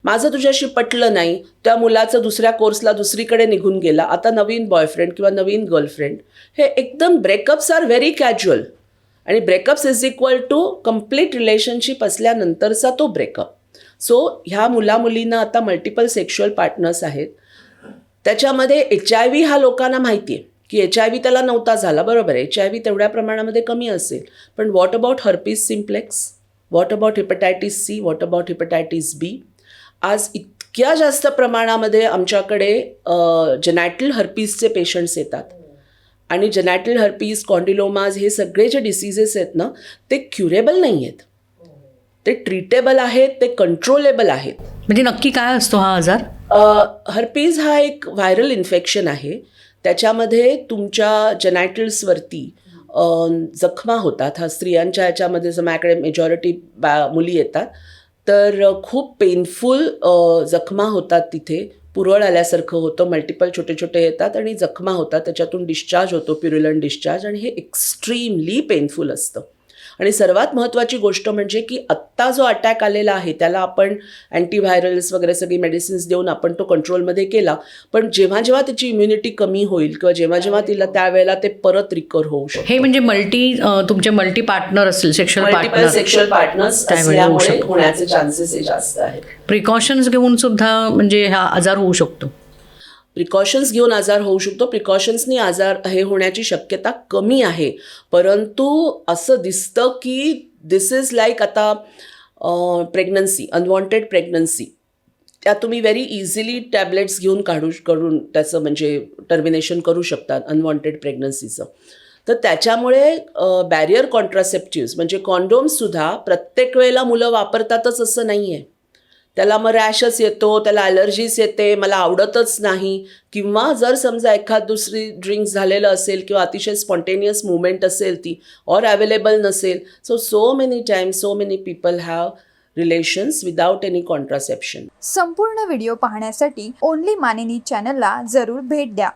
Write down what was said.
माझं तुझ्याशी पटलं नाही, त्या मुलाचं दुसऱ्या कोर्सला दुसरीकडे निघून गेला, आता नवीन बॉयफ्रेंड किंवा नवीन गर्लफ्रेंड, हे एकदम ब्रेकअप्स आर व्हेरी कॅज्युअल. आणि breakups is equal to complete relationship असल्यानंतरचा तो ब्रेकअप. सो ह्या मुलींना आता मल्टिपल सेक्शुअल पार्टनर्स आहेत. त्याच्यामध्ये HIV हा लोकांना माहिती आहे की HIV त्याला नव्हता झाला, बरोबर आहे, HIV तेवढ्या प्रमाणामध्ये कमी असेल, पण what about herpes simplex, what about hepatitis C, what about hepatitis B. आज इतक्या जास्त प्रमाणामध्ये आमच्याकडे जेनॅटल हर्पीसचे पेशंट्स येतात. आणि जेनॅटल हर्पीस, कॉन्डिलोमाज हे सगळे जे डिसीजेस आहेत ना, ते क्युरेबल नाही आहेत, ते ट्रीटेबल आहेत, ते कंट्रोलेबल आहेत. म्हणजे नक्की काय असतो हा आजार? हर्पीज हा एक व्हायरल इन्फेक्शन आहे. त्याच्यामध्ये तुमच्या जेनॅटल्सवरती जखमा होतात. हा स्त्रियांच्या ह्याच्यामध्ये जर माझ्याकडे मेजॉरिटी मुली येतात तर खूप पेनफुल जखमा होतात. तिथे पुरळ आल्यासारखं होतं, मल्टिपल छोटे छोटे येतात आणि जखमा होतात, त्याच्यातून डिस्चार्ज होतो, प्युरुलंट डिस्चार्ज, आणि हे एक्स्ट्रीमली पेनफुल असतं. आणि सर्वात महत्त्वाची गोष्ट म्हणजे की आत्ता जो अटॅक आलेला आहे त्याला आपण अँटीव्हायरल्स वगैरे सगळी मेडिसिन्स देऊन आपण तो कंट्रोलमध्ये केला, पण जेव्हा जेव्हा त्याची इम्युनिटी कमी होईल किंवा जेव्हा जेव्हा तिला त्यावेळेला ते परत रिकवर होऊ शकतं. हे म्हणजे तुमचे मल्टी पार्टनर असतील, सेक्शुअल पार्टनर्स असल्यामुळे होण्याचे चान्सेस जास्त आहेत. प्रिकॉशन्स घेऊन सुद्धा म्हणजे हा आजार होऊ शकतो. प्रिकॉशन्स घेऊन आजार होऊ शकतो. प्रिकॉशन्सनी आजार हे होण्याची शक्यता कमी आहे, परंतु असं दिसतं की दिस इज लाईक आता प्रेग्नन्सी, अनवॉन्टेड प्रेग्नन्सी, त्या तुम्ही व्हेरी इझिली टॅबलेट्स घेऊन करून त्याचं म्हणजे टर्मिनेशन करू शकतात अनवॉन्टेड प्रेग्नन्सीचं. तर त्याच्यामुळे बॅरियर कॉन्ट्रासेप्टिव्स म्हणजे कॉन्डोम्ससुद्धा प्रत्येक वेळेला मुलं वापरतातच असं नाही आहे. त्याला मग रॅशच येतो, त्याला ॲलर्जीस येते, मला आवडतच नाही, किंवा जर समजा एखाद दुसरी ड्रिंक्स झालेलं असेल किंवा अतिशय स्पॉन्टेनियस मुवमेंट असेल ती, और अवेलेबल नसेल. So many times so many people have relations without any contraception. संपूर्ण व्हिडिओ पाहण्यासाठी ओनली मानिनी चॅनलला जरूर भेट द्या.